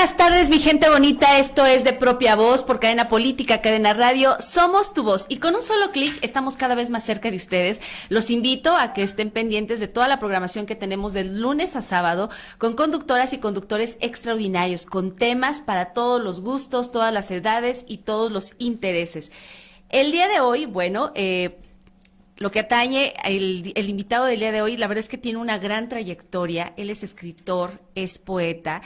Buenas tardes, mi gente bonita. Esto es De Propia Voz por Cadena Política, Cadena Radio. Somos tu voz y con un solo clic estamos cada vez más cerca de ustedes. Los invito a que estén pendientes de toda la programación que tenemos de lunes a sábado con conductoras y conductores extraordinarios, con temas para todos los gustos, todas las edades y todos los intereses. El día de hoy, lo que atañe el invitado del día de hoy, la verdad es que tiene una gran trayectoria. Él es escritor, es poeta.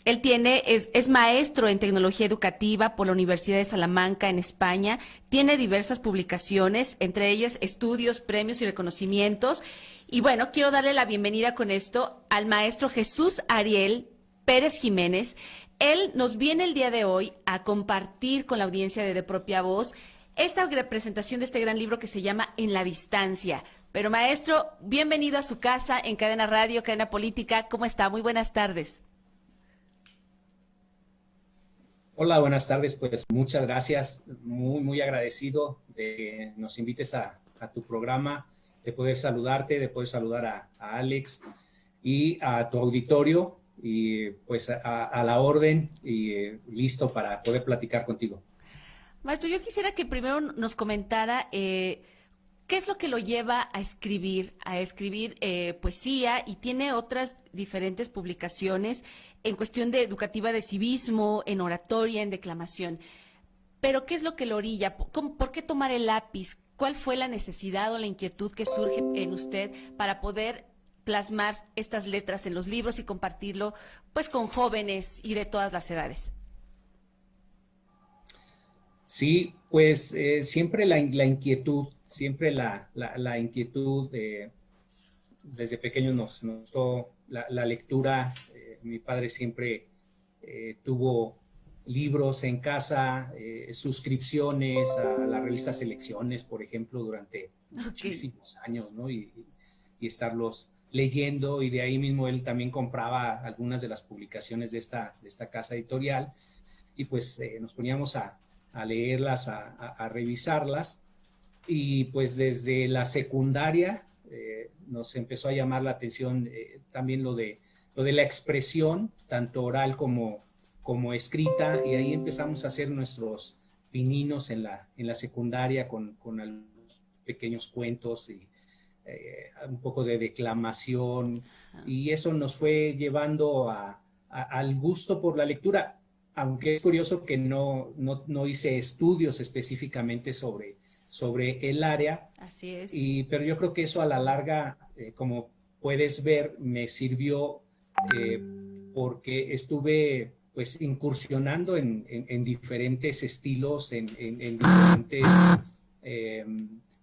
Es maestro en tecnología educativa por la Universidad de Salamanca en España. Tiene diversas publicaciones, entre ellas estudios, premios y reconocimientos. Y bueno, quiero darle la bienvenida con esto al maestro Jesús Ariel Pérez Jiménez. Él nos viene el día de hoy a compartir con la audiencia de Propia Voz esta presentación de este gran libro que se llama En la Distancia. Pero maestro, bienvenido a su casa en Cadena Radio, Cadena Política. ¿Cómo está? Muy buenas tardes. Hola, buenas tardes. Pues muchas gracias. Muy agradecido de que nos invites a tu programa, de poder saludarte, de poder saludar a Alex y a tu auditorio y pues a la orden y listo para poder platicar contigo. Maestro, yo quisiera que primero nos comentara qué es lo que lo lleva a escribir poesía, y tiene otras diferentes publicaciones en cuestión de educativa de civismo, en oratoria, en declamación. Pero ¿qué es lo que lo orilla? ¿Por qué tomar el lápiz? ¿Cuál fue la necesidad o la inquietud que surge en usted para poder plasmar estas letras en los libros y compartirlo pues con jóvenes y de todas las edades? Sí, pues siempre la inquietud, siempre la inquietud, desde pequeño nos gustó la lectura. Mi padre siempre tuvo libros en casa, suscripciones a la revista Selecciones, por ejemplo, durante muchísimos años, ¿no? Y estarlos leyendo, y de ahí mismo él también compraba algunas de las publicaciones de esta casa editorial, y pues nos poníamos a leerlas, a revisarlas, y pues desde la secundaria nos empezó a llamar la atención también lo de la expresión, tanto oral como escrita, y ahí empezamos a hacer nuestros pininos en la secundaria con algunos pequeños cuentos y un poco de declamación, y eso nos fue llevando al gusto por la lectura. Aunque es curioso que no hice estudios específicamente sobre el área. Así es. Pero yo creo que eso a la larga, como puedes ver, me sirvió porque estuve pues incursionando en diferentes estilos, en diferentes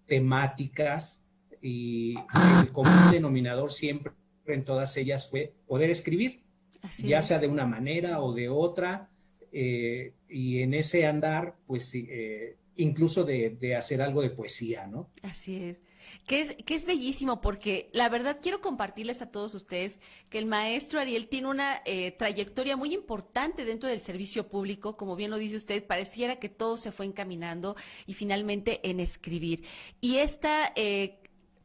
temáticas, y el común denominador siempre en todas ellas fue poder escribir, ya sea de una manera o de otra. Y en ese andar, pues incluso de hacer algo de poesía, ¿no? Así es. Que es bellísimo, porque la verdad quiero compartirles a todos ustedes que el maestro Ariel tiene una trayectoria muy importante dentro del servicio público. Como bien lo dice usted, pareciera que todo se fue encaminando y finalmente en escribir. Y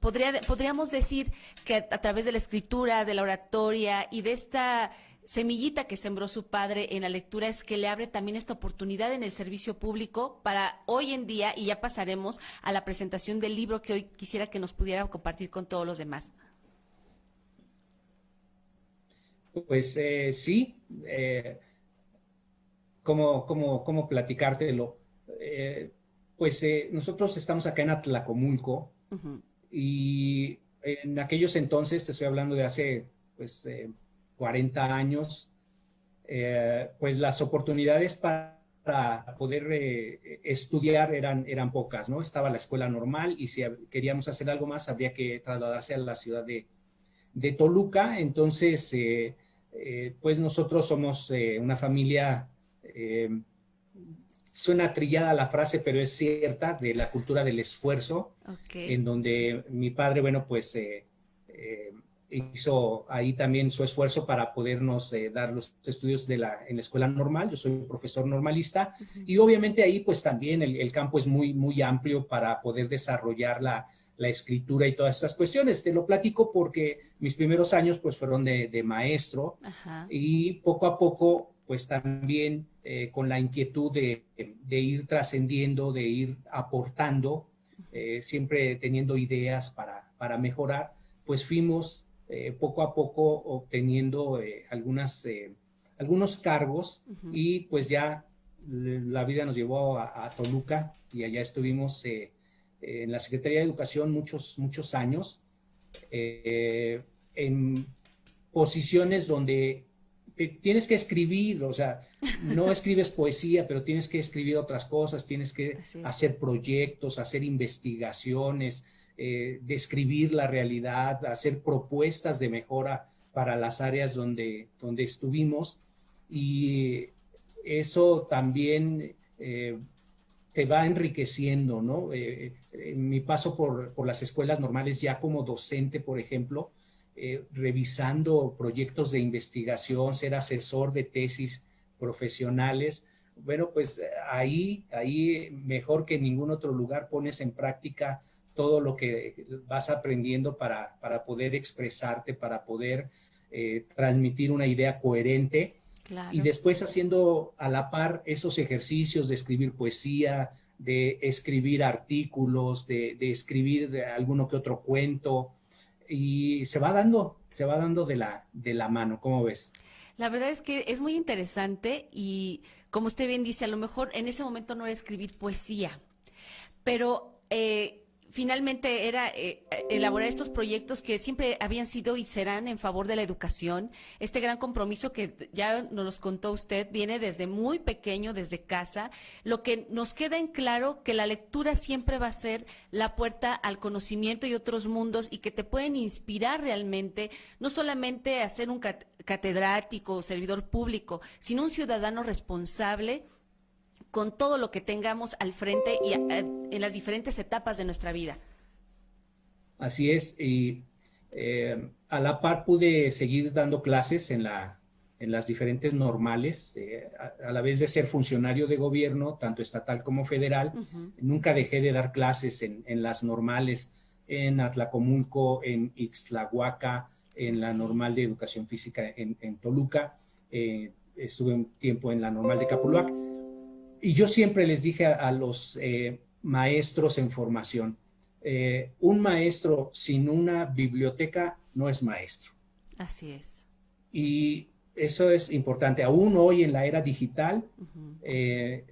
podríamos decir que a través de la escritura, de la oratoria y de esta semillita que sembró su padre en la lectura, es que le abre también esta oportunidad en el servicio público para hoy en día, y ya pasaremos a la presentación del libro que hoy quisiera que nos pudiera compartir con todos los demás. Pues sí, ¿cómo platicártelo? Pues nosotros estamos acá en Atlacomulco. Uh-huh. Y en aquellos entonces, te estoy hablando de hace pues 40 años, pues las oportunidades para poder estudiar eran pocas, ¿no? Estaba la escuela normal, y si queríamos hacer algo más habría que trasladarse a la ciudad de Toluca. Entonces, pues nosotros somos una familia, suena trillada la frase, pero es cierta, de la cultura del esfuerzo. Okay. En donde mi padre, bueno, pues hizo ahí también su esfuerzo para podernos dar los estudios en la escuela normal. Yo soy un profesor normalista. Uh-huh. Y obviamente ahí pues también el campo es muy amplio para poder desarrollar la escritura y todas estas cuestiones. Te lo platico porque mis primeros años pues fueron de maestro. Ajá. Y poco a poco pues también con la inquietud de ir trascendiendo, de ir aportando, siempre teniendo ideas para mejorar, pues fuimos poco a poco obteniendo algunos cargos. Uh-huh. Y pues ya la vida nos llevó a Toluca y allá estuvimos en la Secretaría de Educación muchos años, en posiciones donde tienes que escribir, o sea, no escribes poesía, pero tienes que escribir otras cosas, tienes que hacer proyectos, hacer investigaciones, describir la realidad, hacer propuestas de mejora para las áreas donde estuvimos, y eso también te va enriqueciendo, ¿no? En mi paso por las escuelas normales, ya como docente, por ejemplo, revisando proyectos de investigación, ser asesor de tesis profesionales, bueno, pues ahí mejor que en ningún otro lugar pones en práctica todo lo que vas aprendiendo para poder expresarte, para poder transmitir una idea coherente. Claro. Y después haciendo a la par esos ejercicios de escribir poesía, de escribir artículos, de escribir alguno que otro cuento, y se va dando de la mano. ¿Cómo ves? La verdad es que es muy interesante y, como usted bien dice, a lo mejor en ese momento no era escribir poesía, pero finalmente era elaborar estos proyectos que siempre habían sido y serán en favor de la educación. Este gran compromiso que ya nos los contó usted viene desde muy pequeño, desde casa. Lo que nos queda en claro que la lectura siempre va a ser la puerta al conocimiento y otros mundos, y que te pueden inspirar realmente, no solamente a ser un catedrático o servidor público, sino un ciudadano responsable con todo lo que tengamos al frente y en las diferentes etapas de nuestra vida. Así es, y a la par pude seguir dando clases en las diferentes normales, a la vez de ser funcionario de gobierno, tanto estatal como federal. Uh-huh. Nunca dejé de dar clases en las normales, en Atlacomulco, en Ixtlahuaca, en la normal de educación física en Toluca, estuve un tiempo en la normal de Capuluac. Y yo siempre les dije a los maestros en formación, un maestro sin una biblioteca no es maestro. Así es. Y eso es importante. Aún hoy en la era digital, uh-huh.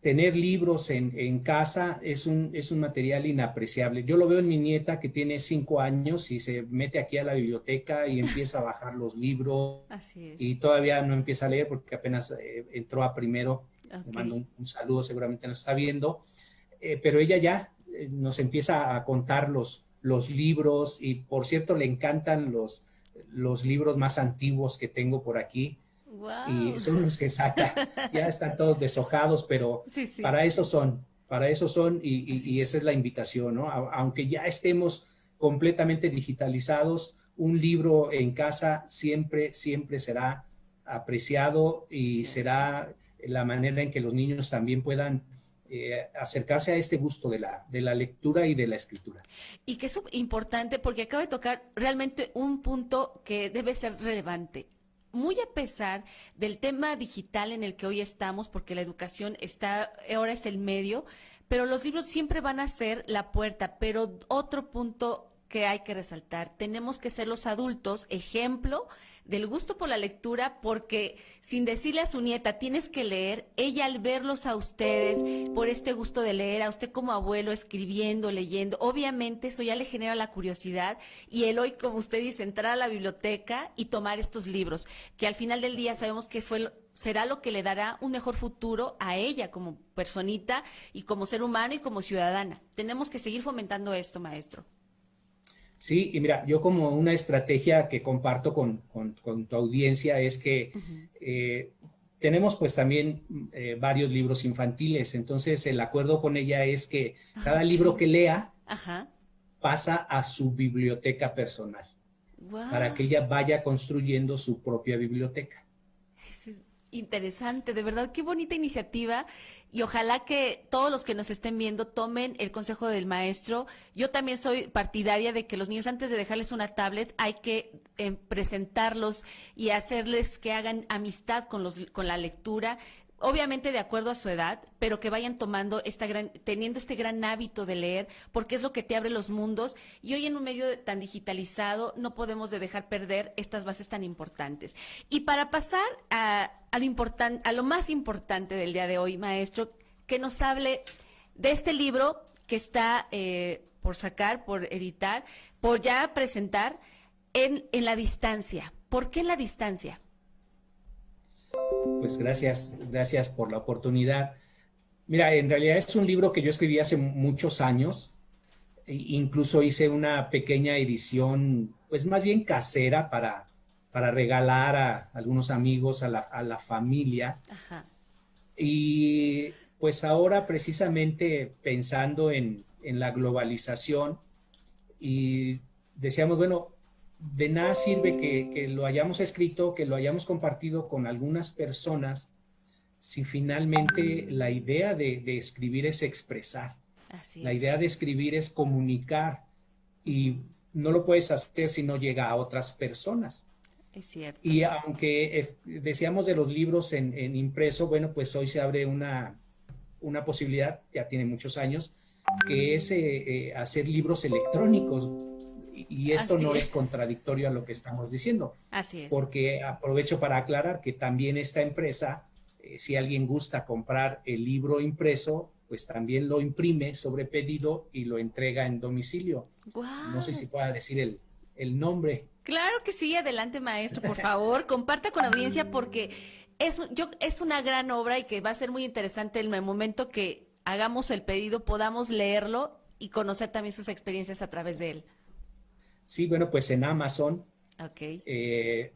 Tener libros en casa es un material inapreciable. Yo lo veo en mi nieta, que tiene 5 años y se mete aquí a la biblioteca y empieza a bajar los libros. Así es. Y todavía no empieza a leer porque apenas entró a primero. Okay. Le mando un saludo, seguramente nos está viendo. Pero ella ya nos empieza a contar los libros, y por cierto le encantan los libros más antiguos que tengo por aquí. Wow. Y son los que saca. Ya están todos deshojados, pero sí. para eso son, y esa es la invitación, ¿no? Aunque ya estemos completamente digitalizados, un libro en casa siempre será apreciado, y será la manera en que los niños también puedan acercarse a este gusto de la lectura y de la escritura. Y que es importante, porque acaba de tocar realmente un punto que debe ser relevante. Muy a pesar del tema digital en el que hoy estamos, porque la educación ahora es el medio, pero los libros siempre van a ser la puerta. Pero otro punto que hay que resaltar, tenemos que ser los adultos ejemplo del gusto por la lectura, porque sin decirle a su nieta tienes que leer, ella al verlos a ustedes por este gusto de leer, a usted como abuelo escribiendo, leyendo, obviamente eso ya le genera la curiosidad, y el hoy, como usted dice, entrar a la biblioteca y tomar estos libros, que al final del día sabemos que será lo que le dará un mejor futuro a ella como personita y como ser humano y como ciudadana. Tenemos que seguir fomentando esto, maestro. Sí, y mira, yo como una estrategia que comparto con tu audiencia es que uh-huh. Tenemos pues también varios libros infantiles. Entonces el acuerdo con ella es que cada libro que lea uh-huh. pasa a su biblioteca personal, wow. para que ella vaya construyendo su propia biblioteca. Interesante, de verdad, qué bonita iniciativa y ojalá que todos los que nos estén viendo tomen el consejo del maestro. Yo también soy partidaria de que los niños antes de dejarles una tablet hay que presentarlos y hacerles que hagan amistad con la lectura. Obviamente de acuerdo a su edad, pero que vayan tomando teniendo este gran hábito de leer, porque es lo que te abre los mundos. Y hoy en un medio tan digitalizado no podemos dejar perder estas bases tan importantes. Y para pasar a lo más importante del día de hoy, maestro, que nos hable de este libro que está por sacar, por editar, por ya presentar en la distancia. ¿Por qué en la distancia? Pues gracias por la oportunidad. Mira, en realidad es un libro que yo escribí hace muchos años. Incluso hice una pequeña edición, pues más bien casera para regalar a algunos amigos, a la familia. Ajá. Y pues ahora precisamente pensando en la globalización y decíamos, bueno, de nada sirve que lo hayamos escrito, que lo hayamos compartido con algunas personas, si finalmente la idea de escribir es expresar. Así La es. idea de escribir es comunicar y no lo puedes hacer si no llega a otras personas. Es cierto. Y aunque decíamos de los libros en impreso, bueno, pues hoy se abre una posibilidad, ya tiene muchos años, que es hacer libros electrónicos. Y esto Así no es. es contradictorio a lo que estamos diciendo, Así es. porque aprovecho para aclarar que también esta empresa, si alguien gusta comprar el libro impreso, pues también lo imprime sobre pedido y lo entrega en domicilio. ¡Guau! No sé si pueda decir el nombre. Claro que sí, adelante maestro, por favor, comparta con la audiencia porque es una gran obra y que va a ser muy interesante en el momento que hagamos el pedido, podamos leerlo y conocer también sus experiencias a través de él. Sí, bueno, pues en Amazon Ok.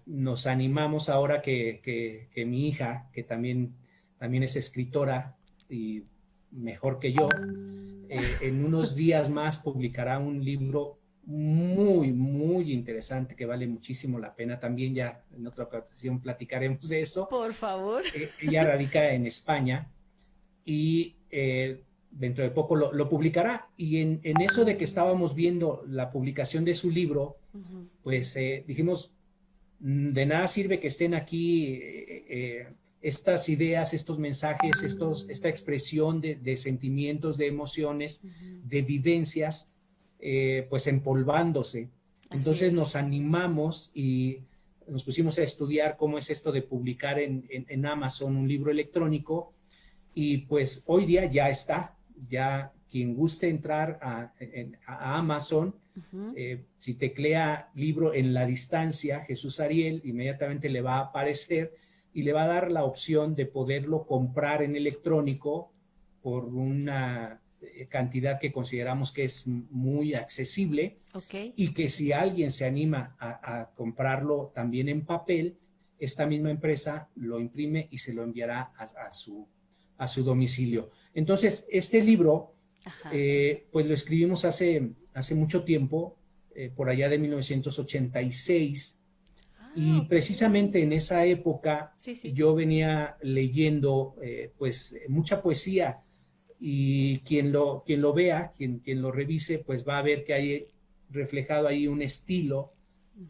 nos animamos ahora que mi hija, que también es escritora y mejor que yo, en unos días más publicará un libro muy, muy interesante que vale muchísimo la pena. También ya en otra ocasión platicaremos de eso. Por favor. Ella radica en España y dentro de poco lo publicará. Y en eso de que estábamos viendo la publicación de su libro, pues dijimos, de nada sirve que estén aquí estas ideas, estos mensajes, esta expresión de sentimientos, de emociones, de vivencias, pues empolvándose. Entonces nos animamos y nos pusimos a estudiar cómo es esto de publicar en Amazon un libro electrónico y pues hoy día ya está, ya quien guste entrar a Amazon, si teclea libro en la distancia, Jesús Ariel, inmediatamente le va a aparecer y le va a dar la opción de poderlo comprar en electrónico por una cantidad que consideramos que es muy accesible. Okay. Y que si alguien se anima a comprarlo también en papel, esta misma empresa lo imprime y se lo enviará a su domicilio. Entonces, este libro, pues lo escribimos hace mucho tiempo, por allá de 1986, y precisamente en esa época yo venía leyendo pues mucha poesía, y quien lo vea, quien lo revise, pues va a ver que hay reflejado ahí un estilo,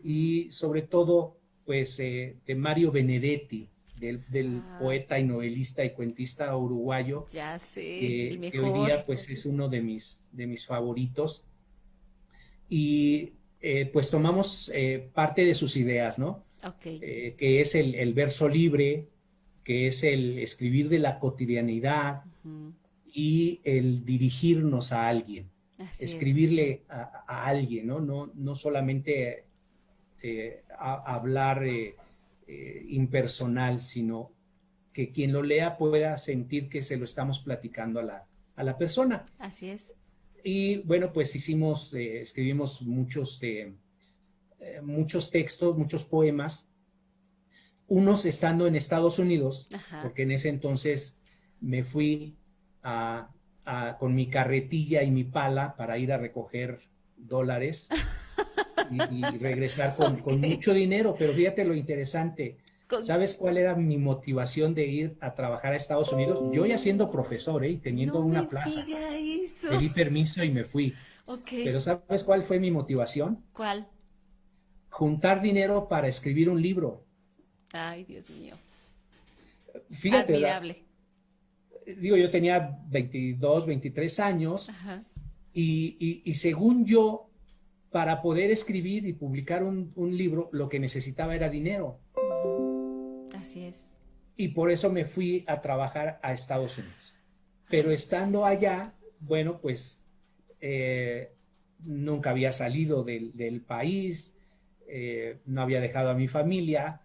y sobre todo pues de Mario Benedetti, del poeta y novelista y cuentista uruguayo, ya sé, el que mejor. hoy día pues es uno de mis favoritos, y pues tomamos parte de sus ideas, ¿no? Okay. Que es el verso libre, que es el escribir de la cotidianidad, y el dirigirnos a alguien, escribirle a alguien, ¿no? No solamente hablar impersonal, sino que quien lo lea pueda sentir que se lo estamos platicando a la persona. Así es. Y bueno, pues escribimos muchos textos, muchos poemas, unos estando en Estados Unidos, porque en ese entonces me fui con mi carretilla y mi pala para ir a recoger dólares y regresar con mucho dinero. Pero fíjate lo interesante, ¿Sabes cuál era mi motivación de ir a trabajar a Estados Unidos? Yo ya siendo profesor, y teniendo No me una plaza. diga eso. Pedí permiso y me fui. Ok. Pero ¿sabes cuál fue mi motivación? ¿Cuál? Juntar dinero para escribir un libro. Ay, Dios mío. Fíjate, Admirable. digo, yo tenía 22, 23 años Ajá. y según yo, para poder escribir y publicar un libro, lo que necesitaba era dinero. Así es. Y por eso me fui a trabajar a Estados Unidos. Pero estando allá, bueno, pues nunca había salido del país, no había dejado a mi familia,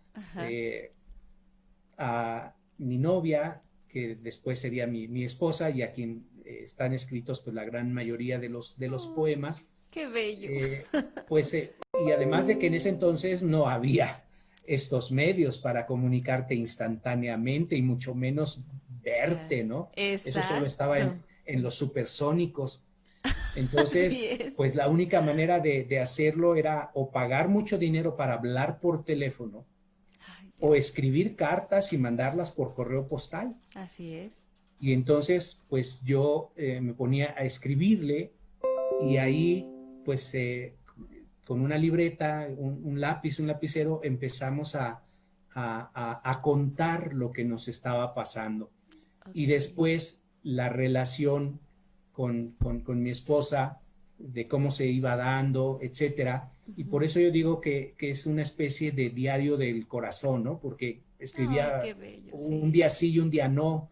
a mi novia, que después sería mi esposa, y a quien están escritos pues la gran mayoría de los poemas. Qué bello. Y además de que en ese entonces no había estos medios para comunicarte instantáneamente y mucho menos verte, ¿no? Exacto. Eso solo estaba en los supersónicos. Entonces, es. pues la única manera de hacerlo era o pagar mucho dinero para hablar por teléfono, o escribir cartas y mandarlas por correo postal. Así es. Y entonces, pues yo me ponía a escribirle, y ahí, pues con una libreta, un lápiz, un lapicero, empezamos a contar lo que nos estaba pasando. Y después la relación con mi esposa, de cómo se iba dando, etcétera. Y por eso yo digo que es una especie de diario del corazón, ¿no? Porque escribía un día sí y un día no.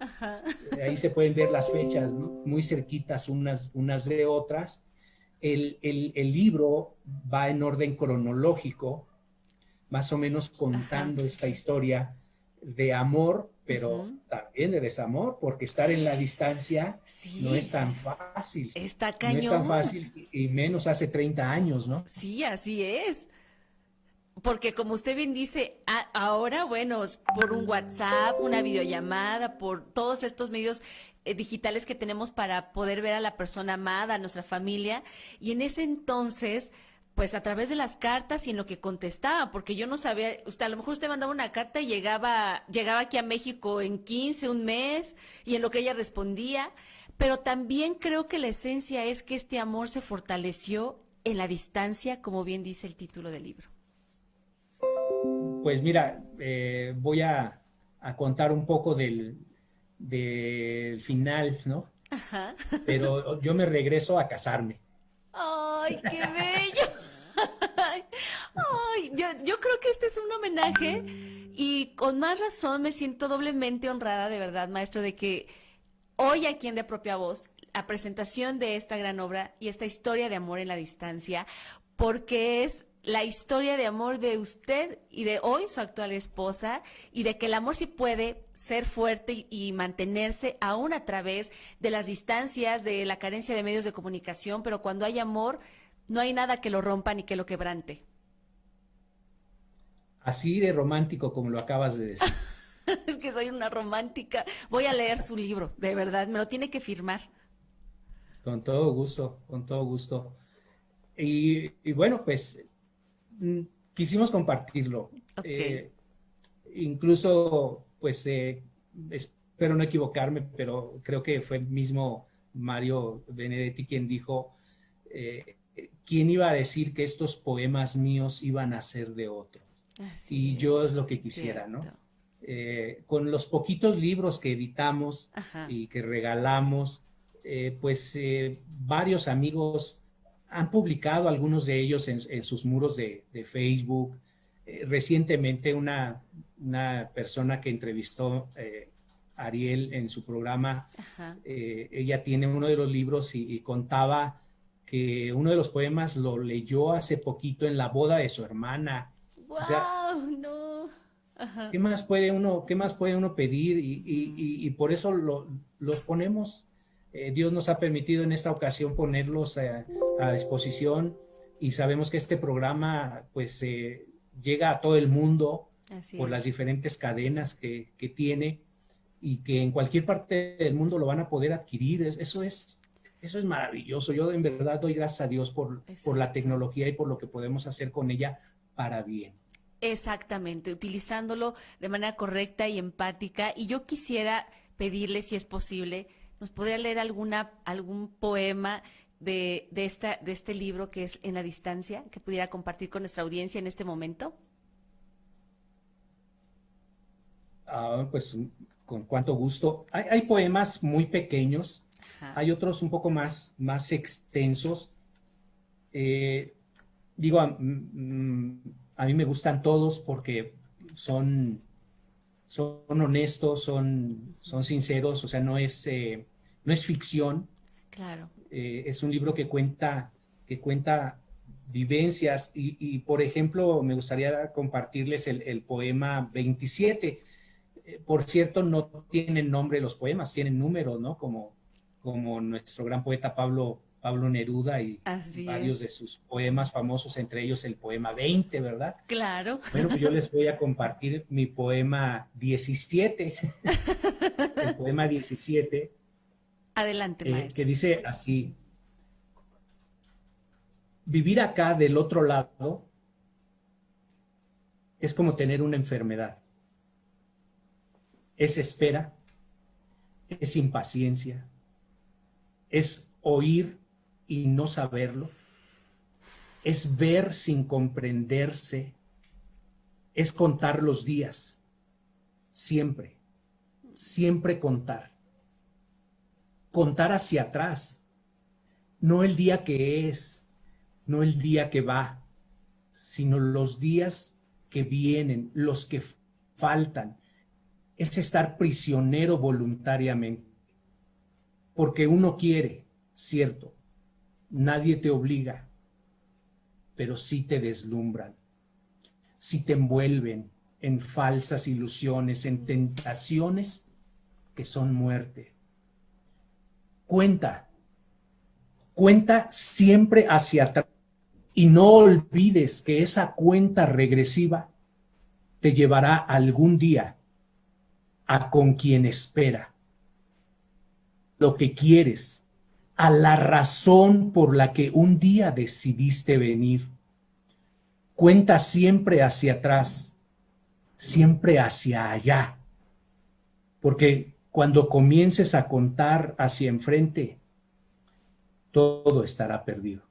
Ahí se pueden ver las fechas, ¿no? Muy cerquitas unas de otras. El libro va en orden cronológico, más o menos contando esta historia de amor, pero también de desamor, porque estar en la distancia no es tan fácil. Está cañón. No es tan fácil, y menos hace 30 años, ¿no? Sí, así es. Porque como usted bien dice, ahora, bueno, por un WhatsApp, una videollamada, por todos estos medios digitales que tenemos para poder ver a la persona amada, a nuestra familia, y en ese entonces, pues a través de las cartas y en lo que contestaba, porque yo no sabía, a lo mejor usted mandaba una carta y llegaba aquí a México en 15, un mes, y en lo que ella respondía, pero también creo que la esencia es que este amor se fortaleció en la distancia, como bien dice el título del libro. Pues mira, voy a contar un poco del final, ¿no? Ajá. Pero yo me regreso a casarme. ¡Ay, qué bello! Ay, yo creo que este es un homenaje y con más razón me siento doblemente honrada, de verdad, maestro, de que hoy aquí en De Propia Voz, la presentación de esta gran obra y esta historia de amor en la distancia, porque es la historia de amor de usted y de hoy su actual esposa, y de que el amor sí puede ser fuerte y mantenerse aún a través de las distancias, de la carencia de medios de comunicación, pero cuando hay amor no hay nada que lo rompa ni que lo quebrante. Así de romántico como lo acabas de decir. Es que soy una romántica. Voy a leer su libro, de verdad, me lo tiene que firmar. Con todo gusto, con todo gusto. Y bueno, pues quisimos compartirlo. Okay. Incluso, pues espero no equivocarme, pero creo que fue el mismo Mario Benedetti quien dijo, ¿quién iba a decir que estos poemas míos iban a ser de otros? Así y yo es lo que quisiera, cierto. ¿no? Con los poquitos libros que editamos y que regalamos, pues varios amigos han publicado, algunos de ellos en sus muros de Facebook. Recientemente una persona que entrevistó Ariel en su programa, ella tiene uno de los libros y contaba que uno de los poemas lo leyó hace poquito en la boda de su hermana. ¡Wow! O sea, No. Ajá. ¿qué más puede uno pedir? Y por eso los ponemos. Dios nos ha permitido en esta ocasión ponerlos a disposición, y sabemos que este programa pues llega a todo el mundo. Así por las diferentes cadenas que tiene, y que en cualquier parte del mundo lo van a poder adquirir. Eso es maravilloso. Yo en verdad doy gracias a Dios por la tecnología y por lo que podemos hacer con ella para bien. Exactamente, utilizándolo de manera correcta y empática. Y yo quisiera pedirle, si es posible, nos podría leer algún poema de este libro que es En la distancia, que pudiera compartir con nuestra audiencia en este momento. Pues con cuánto gusto. Hay poemas muy pequeños, Ajá, hay otros un poco más extensos. Eh, digo, a mí me gustan todos porque son, son honestos, son sinceros, o sea, no es ficción, claro. es un libro que cuenta vivencias y, por ejemplo, me gustaría compartirles el poema 27. Por cierto, no tienen nombre los poemas, tienen números, ¿no? Como nuestro gran poeta Pablo Neruda y Así varios de es. sus poemas famosos, entre ellos el poema 20, ¿verdad? Claro. Bueno, pues yo les voy a compartir mi poema 17, el poema 17, Adelante, que maestro. dice así: vivir acá del otro lado es como tener una enfermedad, es espera, es impaciencia, es oír y no saberlo, es ver sin comprenderse, es contar los días, siempre, siempre contar, contar hacia atrás, no el día que es, no el día que va, sino los días que vienen, los que faltan. Es estar prisionero voluntariamente, porque uno quiere, cierto, nadie te obliga, pero sí te deslumbran, sí te envuelven en falsas ilusiones, en tentaciones que son muerte. Cuenta, cuenta siempre hacia atrás y no olvides que esa cuenta regresiva te llevará algún día a con quien espera, lo que quieres, a la razón por la que un día decidiste venir. Cuenta siempre hacia atrás, siempre hacia allá, porque cuando comiences a contar hacia enfrente, todo estará perdido.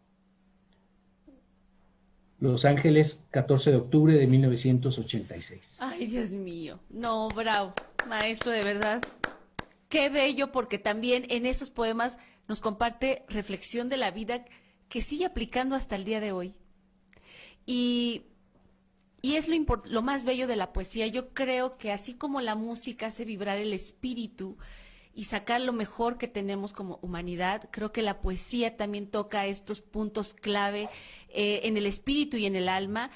Los Ángeles, 14 de octubre de 1986. Ay, Dios mío. No, bravo, maestro, de verdad. Qué bello, porque también en esos poemas nos comparte reflexión de la vida que sigue aplicando hasta el día de hoy. Y, y es lo más bello de la poesía. Yo creo que así como la música hace vibrar el espíritu y sacar lo mejor que tenemos como humanidad, creo que la poesía también toca estos puntos clave en el espíritu y en el alma.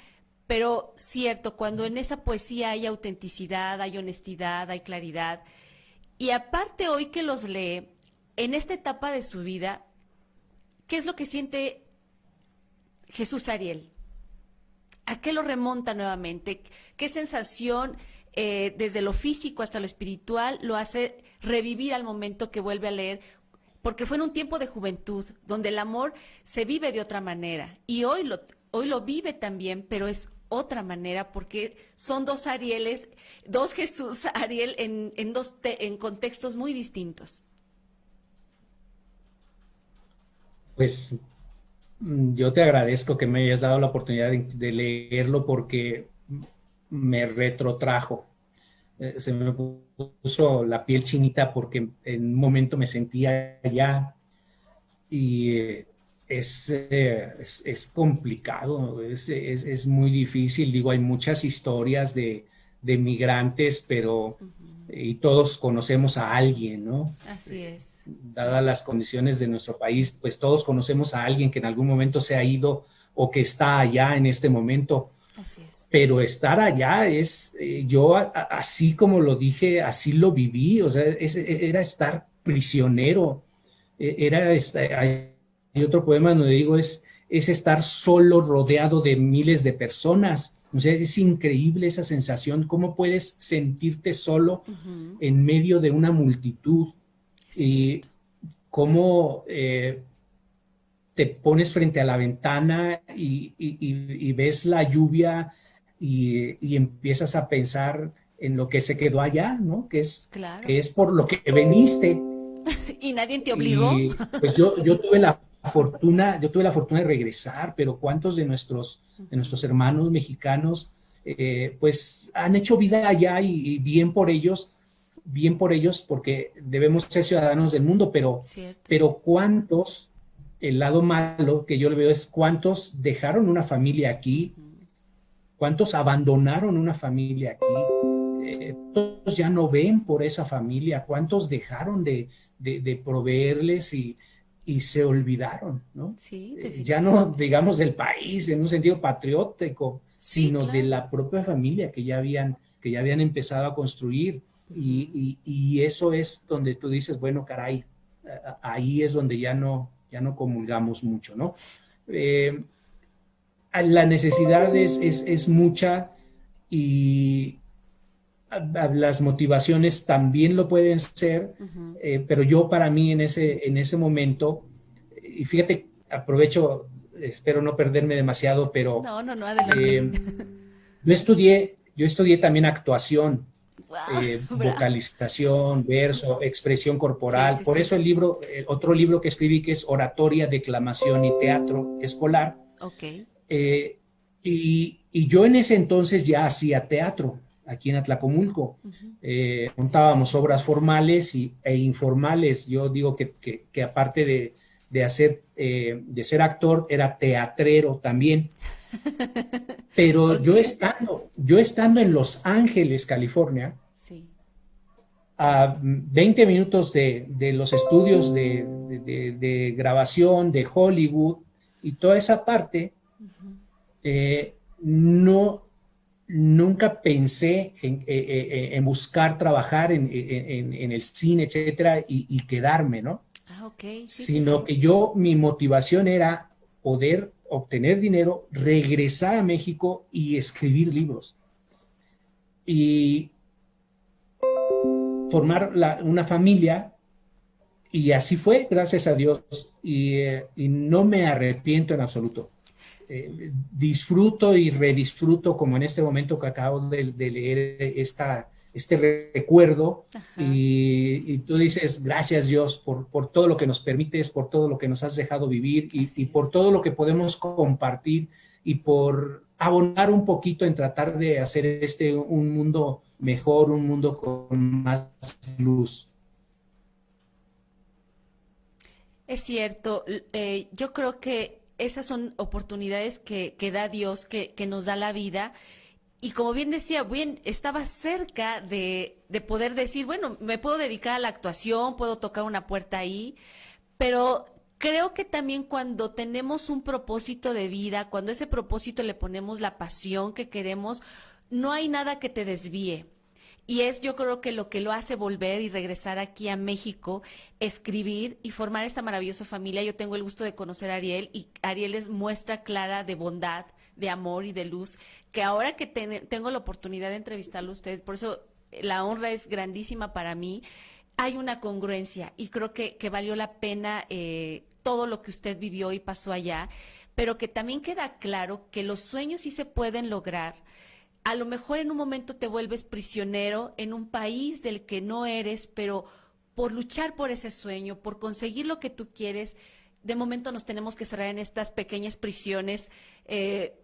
Pero cierto, cuando en esa poesía hay autenticidad, hay honestidad, hay claridad, y aparte hoy que los lee, en esta etapa de su vida, ¿qué es lo que siente Jesús Ariel? ¿A qué lo remonta nuevamente? ¿Qué sensación desde lo físico hasta lo espiritual lo hace revivir al momento que vuelve a leer? Porque fue en un tiempo de juventud, donde el amor se vive de otra manera. Y hoy lo vive también, pero es otra manera, porque son dos Arieles, dos Jesús Ariel en contextos muy distintos. Pues yo te agradezco que me hayas dado la oportunidad de leerlo porque me retrotrajo. Se me puso la piel chinita porque en un momento me sentía allá y es complicado, es muy difícil. Digo, hay muchas historias de migrantes, pero y todos conocemos a alguien, ¿no? Así es, Dadas sí, las condiciones de nuestro país, pues todos conocemos a alguien que en algún momento se ha ido o que está allá en este momento, así es. pero estar allá es, yo así como lo dije, así lo viví, o sea, era estar prisionero, hay otro poema donde digo, es estar solo rodeado de miles de personas, o sea, es increíble esa sensación, cómo puedes sentirte solo Ujú, en medio de una multitud es y cierto. cómo te pones frente a la ventana y ves la lluvia y empiezas a pensar en lo que se quedó allá, ¿no? Claro. Que es por lo que veniste. ¿Y nadie te obligó? Y pues yo tuve la fortuna de regresar, pero ¿cuántos de nuestros hermanos mexicanos pues han hecho vida allá y bien por ellos porque debemos ser ciudadanos del mundo, Cierto. pero ¿cuántos, el lado malo que yo le veo es cuántos dejaron una familia aquí, cuántos abandonaron una familia aquí? Todos ya no ven por esa familia, cuántos dejaron de proveerles y se olvidaron, ¿no? Sí, Ya no definitivamente. digamos del país en un sentido patriótico, Sí, sino de claro. la propia familia que ya habían empezado a construir. Y eso es donde tú dices, bueno, caray, ahí es donde ya no comulgamos mucho, ¿no? Eh, la necesidad es mucha y las motivaciones también lo pueden ser, Ujú. pero yo para mí en ese momento, y fíjate, aprovecho, espero no perderme demasiado, pero No, no, no, adelante. yo estudié también actuación, Wow, bravo. vocalización, verso, expresión Sí, corporal. sí, Por sí. eso el libro, otro libro que escribí que es Oratoria, Declamación y Teatro Escolar. Ok. Eh, y yo en ese entonces ya hacía teatro aquí en Atlacomulco. Ujú. Montábamos obras formales e informales. Yo digo que aparte de ser actor, era teatrero también. Pero Ok. yo estando en Los Ángeles, California, Sí. a 20 minutos de los estudios de grabación de Hollywood y toda esa parte, Ujú. no, nunca pensé en buscar trabajar en el cine, etcétera, y quedarme, ¿no? Ah, ok. Sí, sí, Sino sí. que mi motivación era poder obtener dinero, regresar a México y escribir libros. Y formar una familia, y así fue, gracias a Dios, y no me arrepiento en absoluto. Disfruto y redisfruto como en este momento que acabo de leer este recuerdo Ajá. y tú dices, gracias Dios por todo lo que nos permites, por todo lo que nos has dejado vivir y Así por es. todo lo que podemos compartir y por abonar un poquito en tratar de hacer un mundo mejor, un mundo con más luz. Es cierto, yo creo que esas son oportunidades que da Dios, que nos da la vida. Y como bien decía, bien, estaba cerca de poder decir, bueno, me puedo dedicar a la actuación, puedo tocar una puerta ahí, pero creo que también cuando tenemos un propósito de vida, cuando a ese propósito le ponemos la pasión que queremos, no hay nada que te desvíe. Y es yo creo que lo que lo hace volver y regresar aquí a México, escribir y formar esta maravillosa familia. Yo tengo el gusto de conocer a Ariel y Ariel es muestra clara de bondad, de amor y de luz, que ahora que tengo la oportunidad de entrevistarlo a ustedes, por eso la honra es grandísima para mí, hay una congruencia y creo que valió la pena todo lo que usted vivió y pasó allá, pero que también queda claro que los sueños sí se pueden lograr. A lo mejor en un momento te vuelves prisionero en un país del que no eres, pero por luchar por ese sueño, por conseguir lo que tú quieres, de momento nos tenemos que cerrar en estas pequeñas prisiones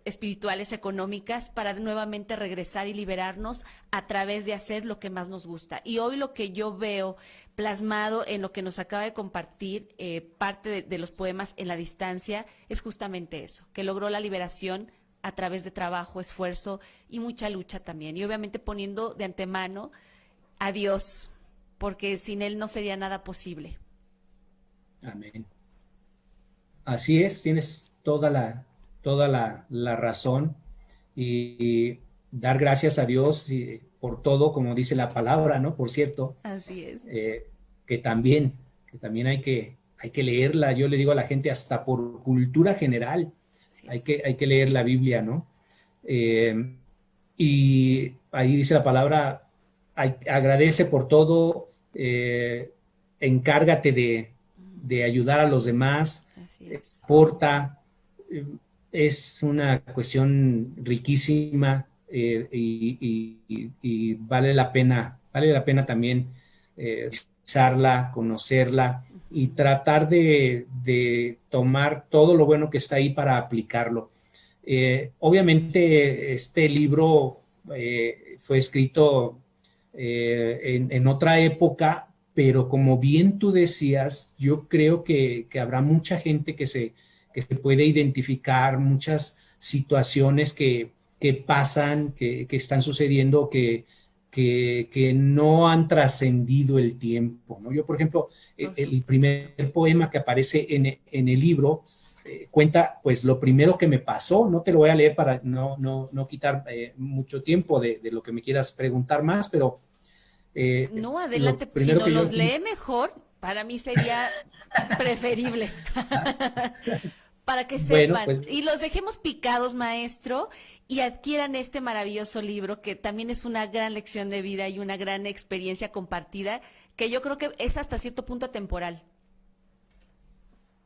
espirituales, económicas, para nuevamente regresar y liberarnos a través de hacer lo que más nos gusta. Y hoy lo que yo veo plasmado en lo que nos acaba de compartir parte de los poemas en la distancia es justamente eso, que logró la liberación a través de trabajo, esfuerzo y mucha lucha también. Y obviamente poniendo de antemano a Dios, porque sin Él no sería nada posible. Amén. Así es, tienes la razón y dar gracias a Dios por todo, como dice la palabra, ¿no? Por cierto, Así es. eh, que también, que también hay que leerla. Yo le digo a la gente hasta por cultura general, Cierto. hay que leer la Biblia, ¿no? Eh, y ahí dice la palabra, agradece por todo, encárgate de ayudar a los demás, Así es. aporta, es una cuestión riquísima. y vale la pena también usarla, conocerla y tratar de tomar todo lo bueno que está ahí para aplicarlo. Obviamente este libro fue escrito en otra época, pero como bien tú decías, yo creo que habrá mucha gente que se puede identificar, muchas situaciones que pasan, que están sucediendo, que no han trascendido el tiempo, ¿no? Yo, por ejemplo, el primer poema que aparece en el libro cuenta, pues, lo primero que me pasó. No te lo voy a leer para no quitar mucho tiempo de lo que me quieras preguntar más, pero No, lo adelante, si primero nos que yo... los lee mejor, para mí sería preferible. Para que Bueno, sepan pues y los dejemos picados, maestro, y adquieran este maravilloso libro que también es una gran lección de vida y una gran experiencia compartida que yo creo que es hasta cierto punto atemporal.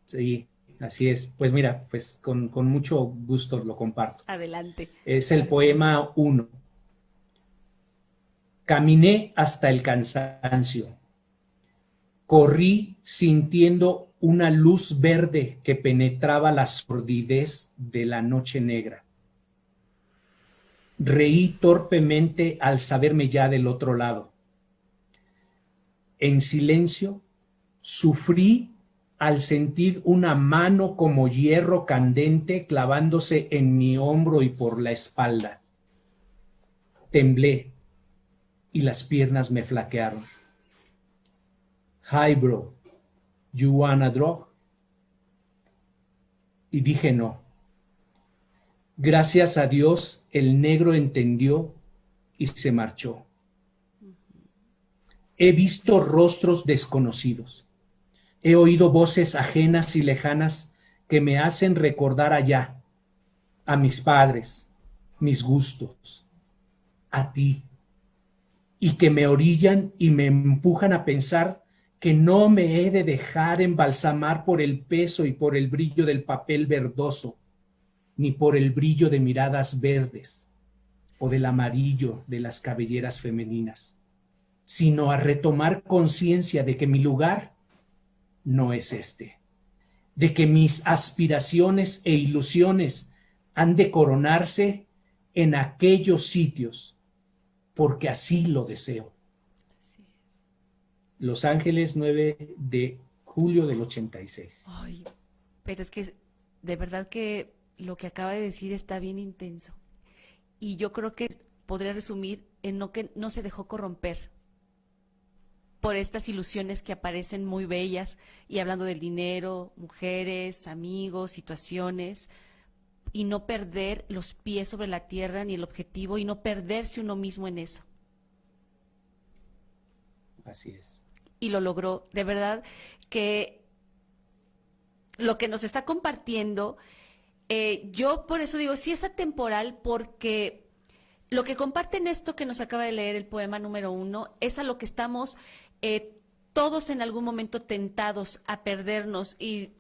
sí, así es. Pues mira, pues con mucho gusto lo comparto. Adelante. Es el poema 1. Caminé hasta el cansancio. Corrí sintiendo una luz verde que penetraba la sordidez de la noche negra. Reí torpemente al saberme ya del otro lado. En silencio, sufrí al sentir una mano como hierro candente clavándose en mi hombro y por la espalda. Temblé y las piernas me flaquearon. Hi, bro, you wanna drug? Y dije no. Gracias a Dios, el negro entendió y se marchó. He visto rostros desconocidos. He oído voces ajenas y lejanas que me hacen recordar allá, a mis padres, mis gustos, a ti, y que me orillan y me empujan a pensar que no me he de dejar embalsamar por el peso y por el brillo del papel verdoso, ni por el brillo de miradas verdes o del amarillo de las cabelleras femeninas, sino a retomar conciencia de que mi lugar no es este, de que mis aspiraciones e ilusiones han de coronarse en aquellos sitios, porque así lo deseo. Los Ángeles, 9 de julio del 86. Ay, pero es que de verdad que lo que acaba de decir está bien intenso. Y yo creo que podría resumir en que no se dejó corromper por estas ilusiones que aparecen muy bellas, y hablando del dinero, mujeres, amigos, situaciones, y no perder los pies sobre la tierra ni el objetivo, y no perderse uno mismo en eso. Así es. Y lo logró. De verdad que lo que nos está compartiendo, yo por eso digo, sí es atemporal, porque lo que comparte en esto que nos acaba de leer el poema número 1 es a lo que estamos todos en algún momento tentados a perdernos, y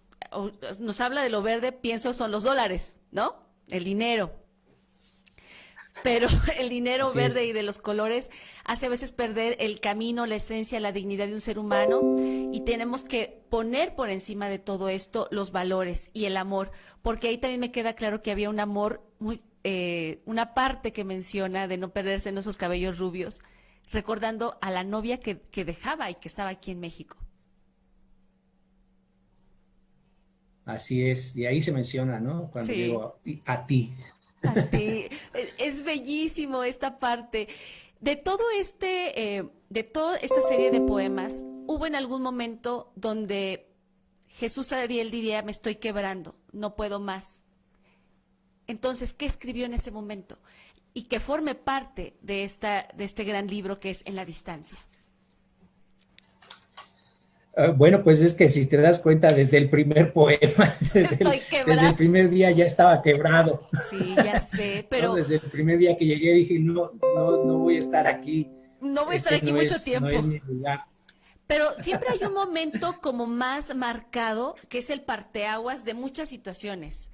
nos habla de lo verde, pienso son los dólares, ¿no? El dinero. Pero el dinero Así verde es. y de los colores hace a veces perder el camino, la esencia, la dignidad de un ser humano, y tenemos que poner por encima de todo esto los valores y el amor, porque ahí también me queda claro que había un amor muy, una parte que menciona de no perderse en esos cabellos rubios, recordando a la novia que dejaba y que estaba aquí en México. Así es, y ahí se menciona, ¿no? Cuando Sí. digo a ti. A ti. Es bellísimo esta parte. De todo de toda esta serie de poemas, hubo en algún momento donde Jesús Ariel diría, me estoy quebrando, no puedo más. Entonces, ¿qué escribió en ese momento? Y que forme parte de este gran libro que es En la distancia. Bueno, pues es que si te das cuenta, desde el primer poema, Estoy desde el quebrada. primer día ya estaba quebrado, Sí, ya sé, ¿no? pero Desde el primer día que llegué dije, no voy a estar aquí, no voy a estar aquí mucho no es tiempo. mi lugar. Pero siempre hay un momento como más marcado, que es el parteaguas de muchas situaciones.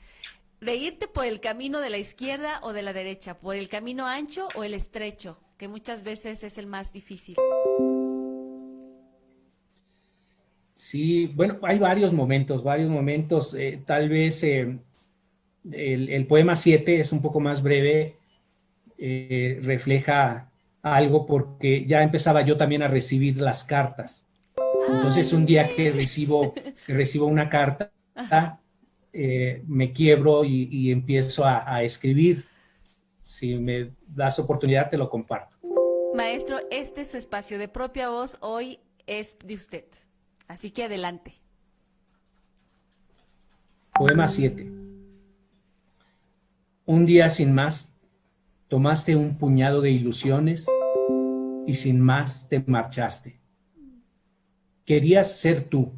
de irte por el camino de la izquierda o de la derecha, por el camino ancho o el estrecho, que muchas veces es el más difícil. Sí, bueno, hay varios momentos, tal vez el poema 7 es un poco más breve, refleja algo porque ya empezaba yo también a recibir las cartas. ¡Ay, Entonces un día que recibo una carta, Ajá. me quiebro y empiezo a escribir. Si me das oportunidad, te lo comparto. Maestro, este es su espacio de propia voz, hoy es de usted. Así que adelante. Poema 7. Un día sin más, tomaste un puñado de ilusiones y sin más te marchaste. Querías ser tú,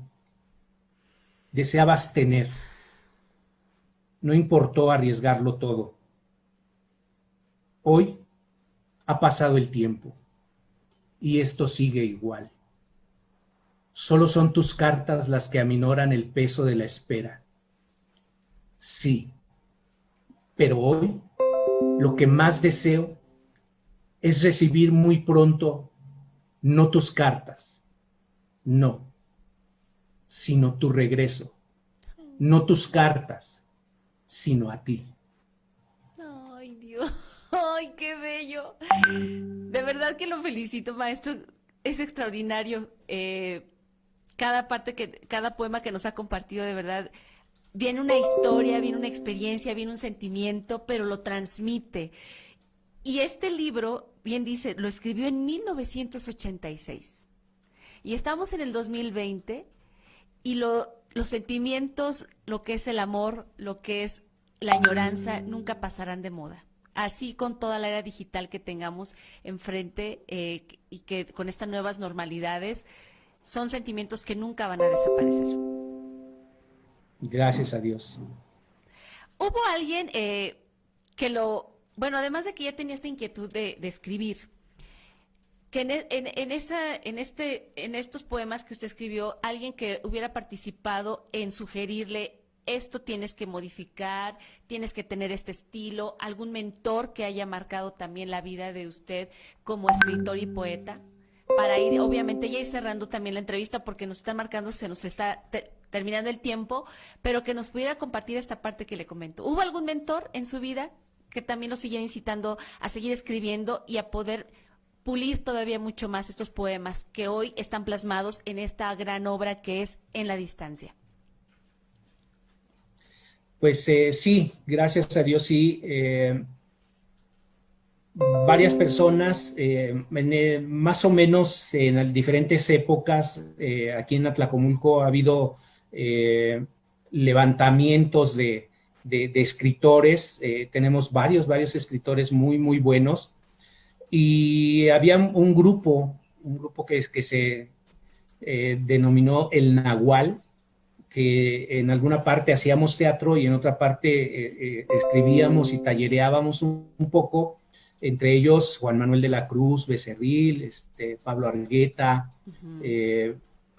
deseabas tener, no importó arriesgarlo todo. Hoy ha pasado el tiempo y esto sigue igual. Solo son tus cartas las que aminoran el peso de la espera. Sí, pero hoy lo que más deseo es recibir muy pronto no tus cartas, no, sino tu regreso, no tus cartas, sino a ti. Ay, Dios. Ay, qué bello. De verdad que lo felicito, maestro. Es extraordinario. Cada poema que nos ha compartido, de verdad, viene una historia, viene una experiencia, viene un sentimiento, pero lo transmite. Y este libro, bien dice, lo escribió en 1986. Y estamos en el 2020 y los sentimientos, lo que es el amor, lo que es la añoranza, nunca pasarán de moda. Así con toda la era digital que tengamos enfrente y que con estas nuevas normalidades son sentimientos que nunca van a desaparecer. Gracias a Dios. Hubo alguien bueno, además de que ya tenía esta inquietud de escribir, que en estos poemas que usted escribió, alguien que hubiera participado en sugerirle esto tienes que modificar, tienes que tener este estilo, algún mentor que haya marcado también la vida de usted como escritor y poeta, para ir, obviamente, ya ir cerrando también la entrevista porque nos está marcando, se nos está terminando el tiempo, pero que nos pudiera compartir esta parte que le comento. ¿Hubo algún mentor en su vida que también lo siguiera incitando a seguir escribiendo y a poder pulir todavía mucho más estos poemas que hoy están plasmados en esta gran obra que es En la distancia? Pues sí, gracias a Dios sí. Varias personas, más o menos en diferentes épocas, aquí en Atlacomulco ha habido levantamientos de escritores. Tenemos varios escritores muy buenos. Y había un grupo que se denominó el Nahual, que en alguna parte hacíamos teatro y en otra parte escribíamos y tallereábamos un poco, entre ellos Juan Manuel de la Cruz, Becerril, Pablo Argueta,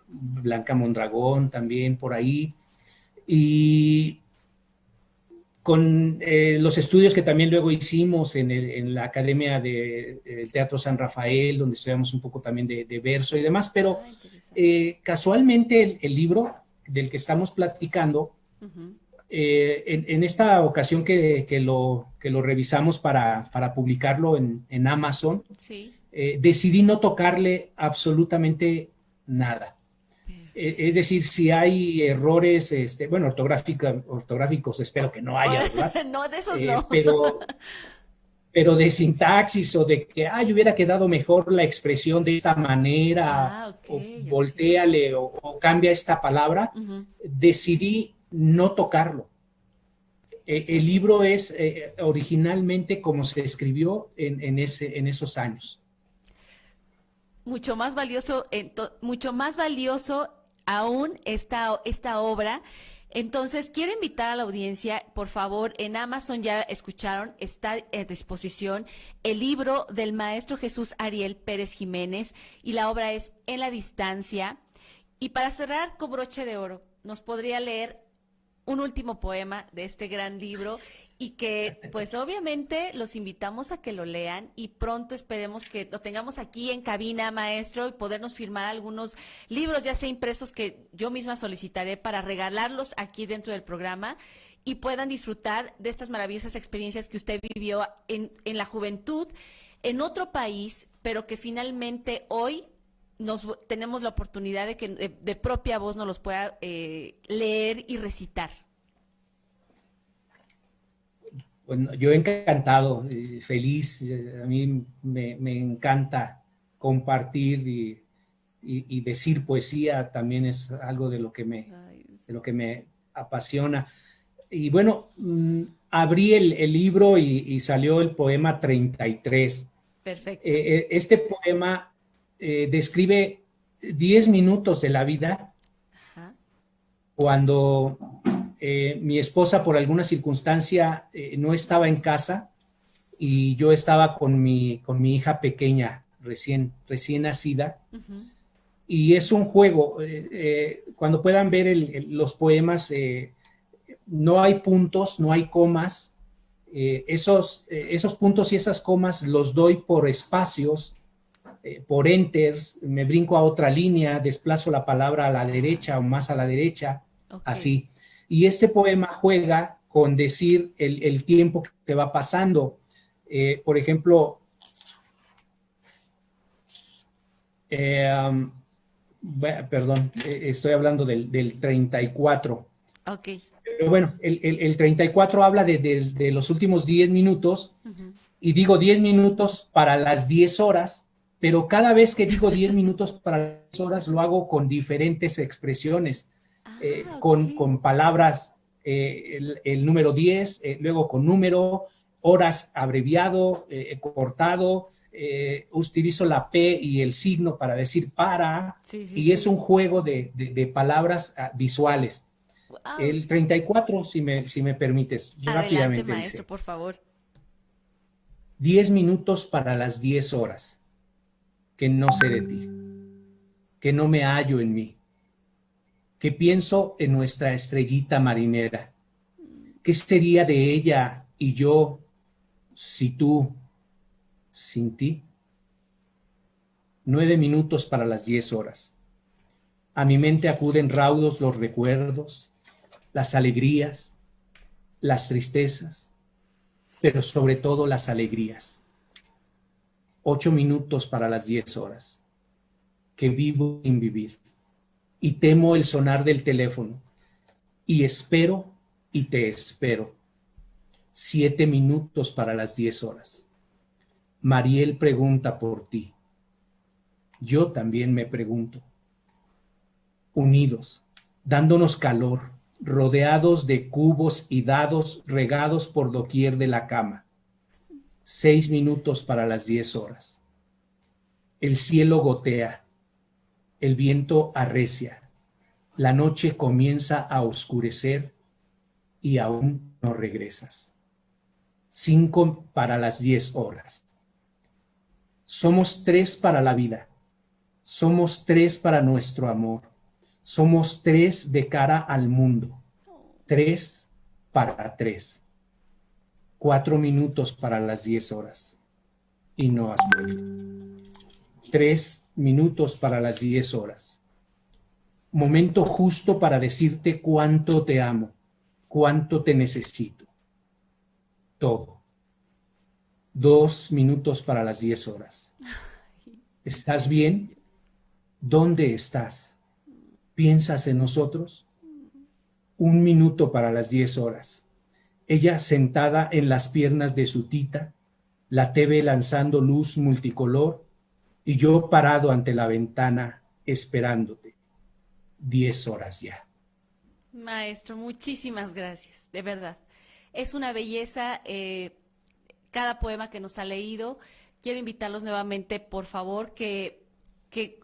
Blanca Mondragón también por ahí. Y con los estudios que también luego hicimos en la Academia del Teatro San Rafael, donde estudiamos un poco también de verso y demás, pero casualmente el libro del que estamos platicando, en esta ocasión que lo revisamos para publicarlo en Amazon, Sí. Decidí no tocarle absolutamente nada. Es decir, si hay errores, bueno, ortográficos espero que no haya, ¿verdad? No, de esos no. Pero de sintaxis o de que, hubiera quedado mejor la expresión de esta manera, Ok, o ok. voltéale o cambia esta palabra, decidí no tocarlo. El libro es originalmente como se escribió en esos años. Mucho más valioso aún esta obra. Entonces, quiero invitar a la audiencia, por favor, en Amazon ya escucharon, está a disposición el libro del maestro Jesús Ariel Pérez Jiménez y la obra es En la distancia. Y para cerrar con broche de oro, ¿nos podría leer un último poema de este gran libro y que pues obviamente los invitamos a que lo lean y pronto esperemos que lo tengamos aquí en cabina, maestro, y podernos firmar algunos libros, ya sea impresos, que yo misma solicitaré para regalarlos aquí dentro del programa y puedan disfrutar de estas maravillosas experiencias que usted vivió en la juventud, en otro país, pero que finalmente hoy tenemos la oportunidad de que de propia voz nos los pueda leer y recitar. Bueno, yo encantado, feliz. A mí me encanta compartir y decir poesía. También es algo de lo que me apasiona. Y bueno, abrí el libro y salió el poema 33. Perfecto. Este poema describe 10 minutos de la vida. Ajá. Cuando mi esposa por alguna circunstancia no estaba en casa y yo estaba con mi hija pequeña, recién nacida. Uh-huh. Y es un juego. Cuando puedan ver los poemas, no hay puntos, no hay comas. Esos puntos y esas comas los doy por espacios, por enters, me brinco a otra línea, desplazo la palabra a la derecha o más a la derecha, okay. Así. Y este poema juega con decir el tiempo que va pasando. Por ejemplo, perdón, estoy hablando del 34. Ok. Pero bueno, el 34 habla de los últimos 10 minutos, uh-huh. Y digo 10 minutos para las 10 horas, pero cada vez que digo 10 minutos para las 10 horas lo hago con diferentes expresiones, okay. Con palabras, el número 10, luego con número, horas abreviado, cortado, utilizo la P y el signo para decir para, sí, y es un juego de palabras visuales. Wow. El 34, si me permites, adelante, rápidamente. Maestro, dice, por favor. 10 minutos para las 10 horas, que no sé de ti, que no me hallo en mí, que pienso en nuestra estrellita marinera. ¿Qué sería de ella y yo si tú, sin ti? 9 minutos para las 10 horas. A mi mente acuden raudos los recuerdos, las alegrías, las tristezas, pero sobre todo las alegrías. 8 minutos para las 10 horas, que vivo sin vivir, y temo el sonar del teléfono, y espero y te espero. 7 minutos para las 10 horas. Mariel pregunta por ti. Yo también me pregunto. Unidos, dándonos calor, rodeados de cubos y dados regados por doquier de la cama. 6 minutos para las 10 horas. El cielo gotea, el viento arrecia, la noche comienza a oscurecer y aún no regresas. 5 para las 10 horas. Somos 3 para la vida, somos 3 para nuestro amor. Somos 3 de cara al mundo. 3 para 3. 4 minutos para las 10 horas. Y no has vuelto. 3 minutos para las 10 horas. Momento justo para decirte cuánto te amo, cuánto te necesito. Todo. 2 minutos para las 10 horas. ¿Estás bien? ¿Dónde estás? ¿Piensas en nosotros? 1 minuto para las 10 horas. Ella sentada en las piernas de su tita, la TV lanzando luz multicolor y yo parado ante la ventana esperándote. 10 horas ya. Maestro, muchísimas gracias, de verdad. Es una belleza cada poema que nos ha leído. Quiero invitarlos nuevamente, por favor, que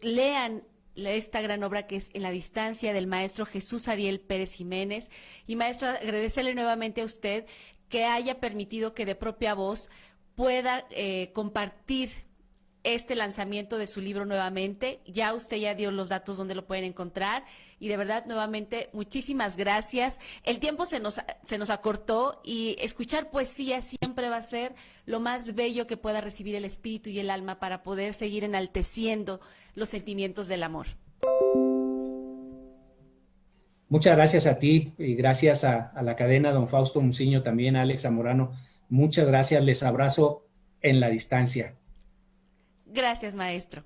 lean esta gran obra que es En la distancia, del maestro Jesús Ariel Pérez Jiménez. Y maestro, agradecerle nuevamente a usted que haya permitido que de propia voz pueda compartir este lanzamiento de su libro nuevamente. Usted ya dio los datos donde lo pueden encontrar y de verdad nuevamente muchísimas gracias. El tiempo se nos acortó y escuchar poesía siempre va a ser lo más bello que pueda recibir el espíritu y el alma para poder seguir enalteciendo los sentimientos del amor. Muchas gracias a ti y gracias a la cadena Don Fausto Muciño, también a Alex Zamorano. Muchas gracias, les abrazo en la distancia. Gracias, maestro.